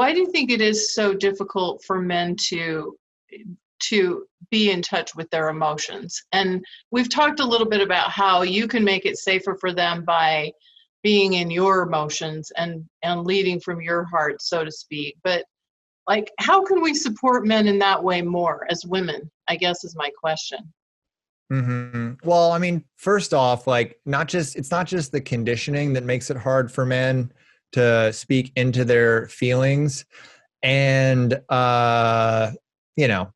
why do you think it is so difficult for men to be in touch with their emotions? And we've talked a little bit about how you can make it safer for them by being in your emotions and leading from your heart, so to speak. But like, how can we support men in that way more as women, I guess is my question. Well, I mean, first off, like it's not just the conditioning that makes it hard for men to speak into their feelings. And, you know,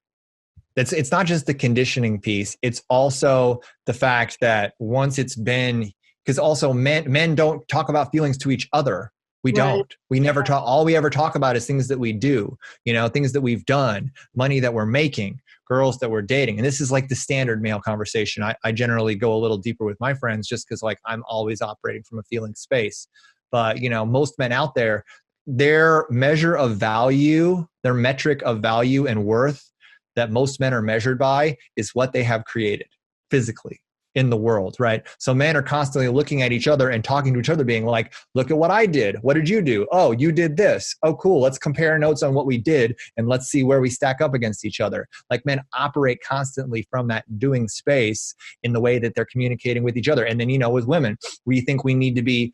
it's not just the conditioning piece. It's also the fact that once it's been, because also men don't talk about feelings to each other. We don't. We never talk. All we ever talk about is things that we do, things that we've done, money that we're making, girls that we're dating. And this is like the standard male conversation. I generally go a little deeper with my friends just because like I'm always operating from a feeling space. But, most men out there, their measure of value, their metric of value and worth that most men are measured by is what they have created physically in the world, right? So men are constantly looking at each other and talking to each other, being like, look at what I did. What did you do? Oh, you did this. Oh, cool. Let's compare notes on what we did and let's see where we stack up against each other. Like men operate constantly from that doing space in the way that they're communicating with each other. And then, with women, we think we need to be,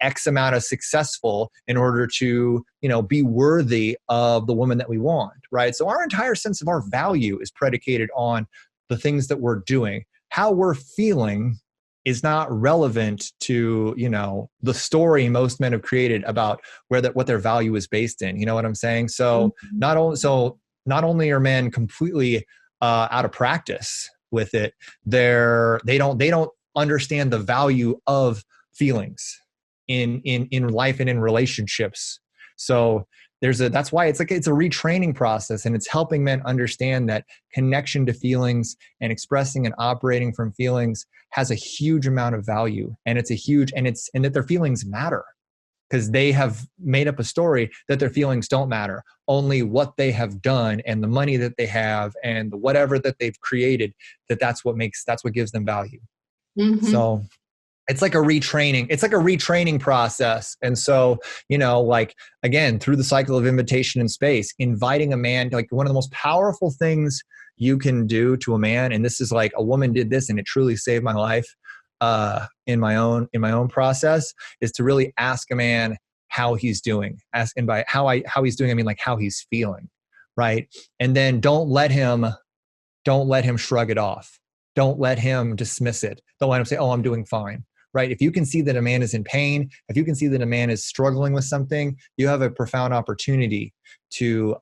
X amount of successful in order to, be worthy of the woman that we want, right? So our entire sense of our value is predicated on the things that we're doing. How we're feeling is not relevant to, the story most men have created about what their value is based in. You know what I'm saying? So not only are men completely out of practice with it, they don't understand the value of feelings in life and in relationships. So that's why it's a retraining process, and it's helping men understand that connection to feelings and expressing and operating from feelings has a huge amount of value, and and that their feelings matter, because they have made up a story that their feelings don't matter. Only what they have done and the money that they have and whatever that they've created, that's what gives them value. So it's like a retraining process. And so, again, through the cycle of invitation in space, inviting a man, like one of the most powerful things you can do to a man. And this is like, a woman did this and it truly saved my life in my own process, is to really ask a man how he's doing. And by how he's doing, I mean like how he's feeling. Right. And then don't let him shrug it off. Don't let him dismiss it. Don't let him say, oh, I'm doing fine. Right? If you can see that a man is in pain, if you can see that a man is struggling with something, you have a profound opportunity to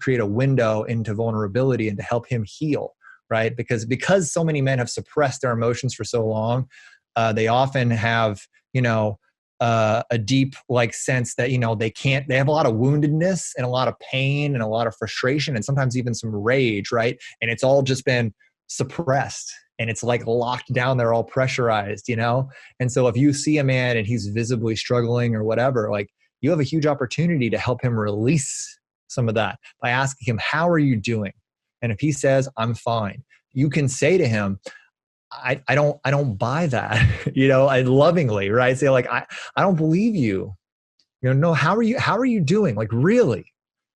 create a window into vulnerability and to help him heal. Right? Because so many men have suppressed their emotions for so long, they often have, a deep sense that, they have a lot of woundedness and a lot of pain and a lot of frustration and sometimes even some rage. Right? And it's all just been suppressed. And it's like locked down, they're all pressurized, And so if you see a man and he's visibly struggling or whatever, like you have a huge opportunity to help him release some of that by asking him, how are you doing? And if he says, I'm fine, you can say to him, I don't buy that, I lovingly, right? Say like, I don't believe you, no, how are you doing? Like, really?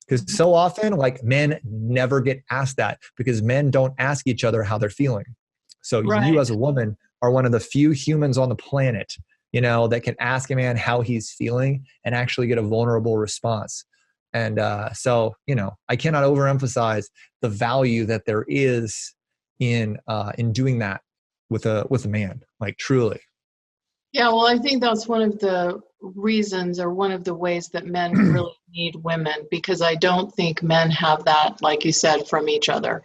Because so often, like, men never get asked that because men don't ask each other how they're feeling. So you as a woman are one of the few humans on the planet, that can ask a man how he's feeling and actually get a vulnerable response. And so, I cannot overemphasize the value that there is in doing that with a man, like truly. Yeah, well, I think that's one of the reasons or one of the ways that men really need women, because I don't think men have that, like you said, from each other.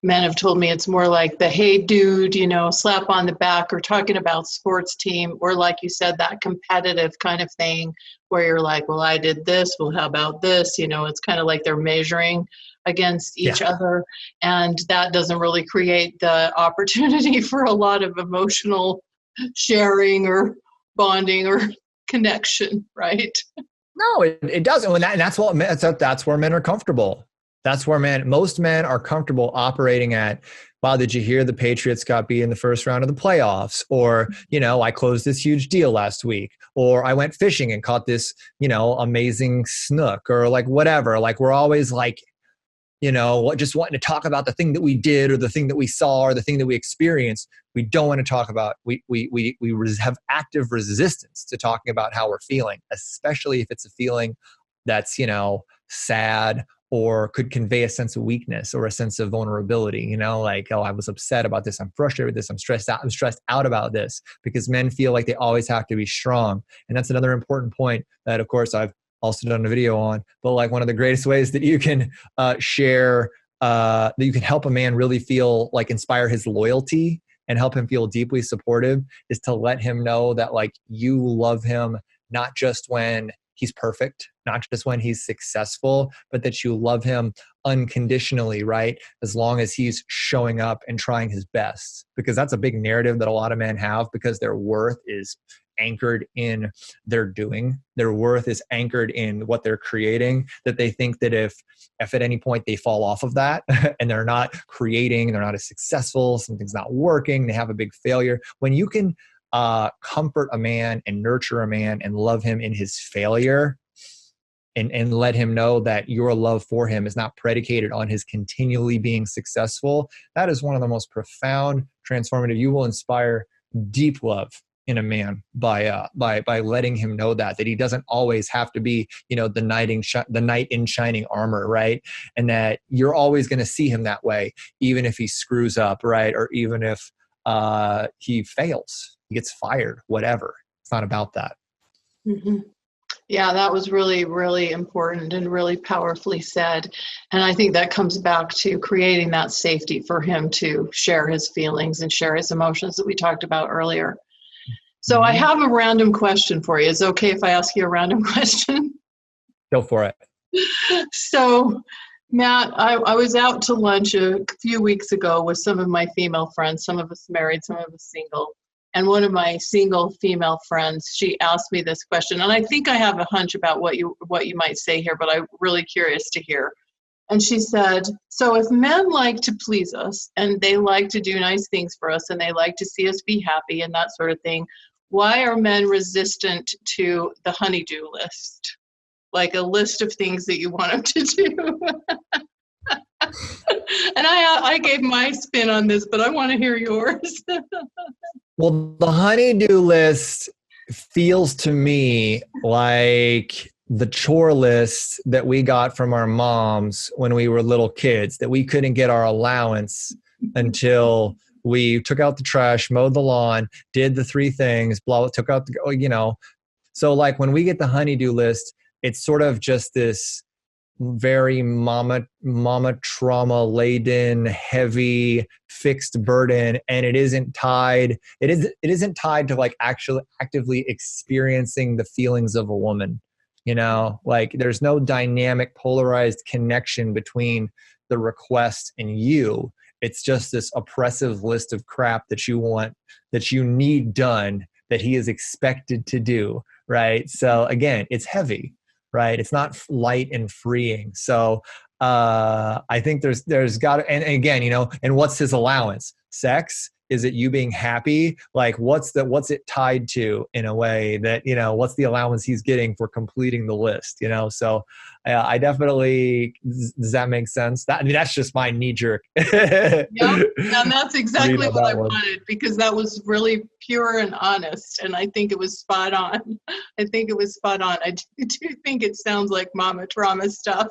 Men have told me it's more like the, hey, dude, slap on the back, or talking about sports team, or like you said, that competitive kind of thing where you're like, well, I did this. Well, how about this? It's kind of like they're measuring against each other. And that doesn't really create the opportunity for a lot of emotional sharing or bonding or connection, right? No, it doesn't. And that's where men are comfortable. That's where most men are comfortable operating at. Wow, did you hear the Patriots got beat in the first round of the playoffs? Or, I closed this huge deal last week. Or I went fishing and caught this, amazing snook, or like whatever. Like we're always like, just wanting to talk about the thing that we did or the thing that we saw or the thing that we experienced. We don't want to talk about, we have active resistance to talking about how we're feeling, especially if it's a feeling that's, sad or could convey a sense of weakness or a sense of vulnerability, like, oh, I was upset about this. I'm frustrated with this. I'm stressed out about this, because men feel like they always have to be strong. And that's another important point that, of course, I've also done a video on, but like one of the greatest ways that you can share, that you can help a man really feel like inspire his loyalty and help him feel deeply supportive, is to let him know that like you love him, not just when he's perfect, not just when he's successful, but that you love him unconditionally, right? As long as he's showing up and trying his best. Because that's a big narrative that a lot of men have, because their worth is anchored in their doing. Their worth is anchored in what they're creating, that they think that if at any point they fall off of that and they're not creating, they're not as successful, something's not working, they have a big failure. When you can comfort a man and nurture a man and love him in his failure, and let him know that your love for him is not predicated on his continually being successful, that is one of the most profound, transformative. You will inspire deep love in a man by letting him know that he doesn't always have to be, the knight in shining armor, right? And that you're always going to see him that way, even if he screws up, right? Or even if he fails, he gets fired, whatever. It's not about that. Mm-hmm. Yeah, that was really, really important and really powerfully said. And I think that comes back to creating that safety for him to share his feelings and share his emotions that we talked about earlier. So I have a random question for you. Is it okay if I ask you a random question? Go for it. So, Matt, I was out to lunch a few weeks ago with some of my female friends, some of us married, some of us single. And one of my single female friends, she asked me this question, and I think I have a hunch about what you might say here, but I'm really curious to hear. And she said, so if men like to please us and they like to do nice things for us and they like to see us be happy and that sort of thing, why are men resistant to the honeydew list? Like a list of things that you want them to do. And I gave my spin on this, but I want to hear yours. Well, the honeydew list feels to me like the chore list that we got from our moms when we were little kids, that we couldn't get our allowance until we took out the trash, mowed the lawn, did the 3 things, took out the, So like when we get the honeydew list, it's sort of just this very mama trauma laden, heavy, fixed burden, and it isn't tied to like actually actively experiencing the feelings of a woman. Like there's no dynamic polarized connection between the request and you. It's just this oppressive list of crap that you need done, that he is expected to do, right? So again, it's heavy, right? It's not light and freeing. So I think there's got to, and again, and what's his allowance? Sex? Is it you being happy? Like what's it tied to, in a way that, what's the allowance he's getting for completing the list, So I definitely, does that make sense? That's just my knee jerk. Yeah, and that's exactly what I wanted, because that was really pure and honest. And I think it was spot on. I do think it sounds like mama trauma stuff.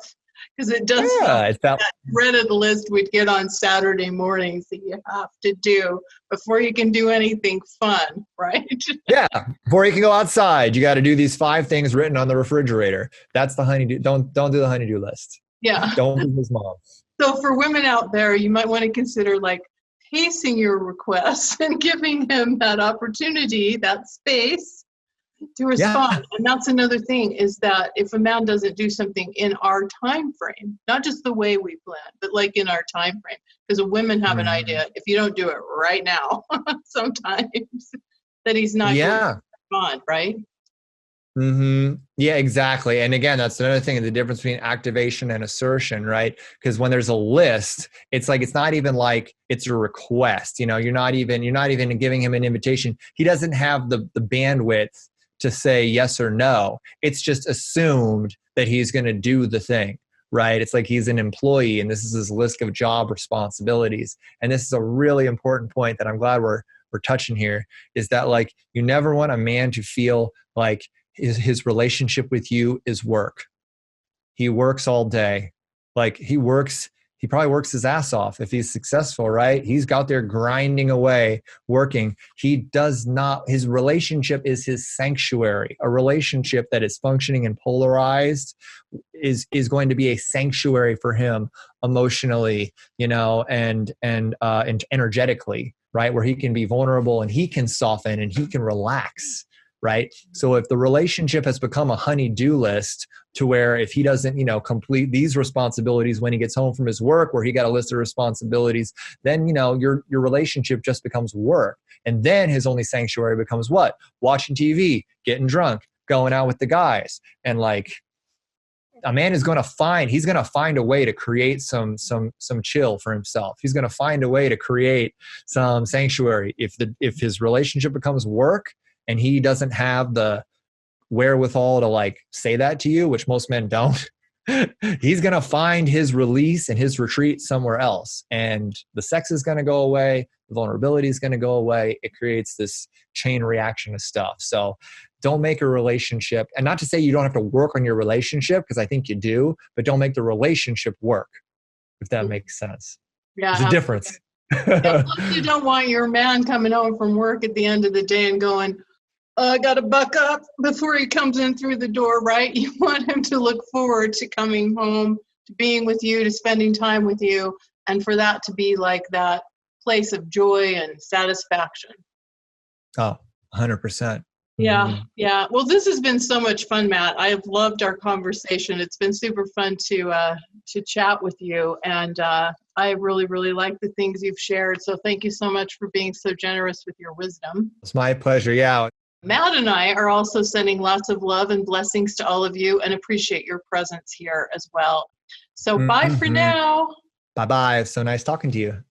Because it does that rid of the list we'd get on Saturday mornings that you have to do before you can do anything fun, right? Yeah, before you can go outside, you got to do these 5 things written on the refrigerator. That's the honeydew. Don't do the honeydew list. Yeah. Don't be his mom. So for women out there, you might want to consider like pacing your requests and giving him that opportunity, that space to respond. Yeah. And that's another thing, is that if a man doesn't do something in our time frame, not just the way we plan, but like in our time frame, because women have an idea, if you don't do it right now, sometimes, that he's not going to respond, right? Yeah, exactly. And again, that's another thing, the difference between activation and assertion, right? Because when there's a list, it's like, it's not even like it's a request. You're not even giving him an invitation. He doesn't have the bandwidth to say yes or no. It's just assumed that he's going to do the thing, right? It's like he's an employee and this is his list of job responsibilities. And this is a really important point that I'm glad we're touching here, is that like, you never want a man to feel like his relationship with you is work. He works all day. Like he probably works his ass off if he's successful, right? He's out there grinding away, working. His relationship is his sanctuary. A relationship that is functioning and polarized is going to be a sanctuary for him emotionally, and energetically, right? Where he can be vulnerable and he can soften and he can relax. Right. So if the relationship has become a honey-do list to where if he doesn't, complete these responsibilities when he gets home from his work, where he got a list of responsibilities, then, your relationship just becomes work. And then his only sanctuary becomes what? Watching TV, getting drunk, going out with the guys. And like, a man is going to find a way to create some chill for himself. He's going to find a way to create some sanctuary. If his relationship becomes work, and he doesn't have the wherewithal to like say that to you, which most men don't, he's going to find his release and his retreat somewhere else. And the sex is going to go away. The vulnerability is going to go away. It creates this chain reaction of stuff. So don't make a relationship, and not to say you don't have to work on your relationship, because I think you do, but don't make the relationship work, if that makes sense. Yeah. There's a difference. You don't want your man coming home from work at the end of the day and going, I got to buck up before he comes in through the door, right? You want him to look forward to coming home, to being with you, to spending time with you, and for that to be like that place of joy and satisfaction. Oh, 100%. Yeah, yeah. Well, this has been so much fun, Matt. I have loved our conversation. It's been super fun to chat with you, and I really, really like the things you've shared. So thank you so much for being so generous with your wisdom. It's my pleasure. Yeah. Matt and I are also sending lots of love and blessings to all of you and appreciate your presence here as well. So bye for now. Bye-bye. It's so nice talking to you.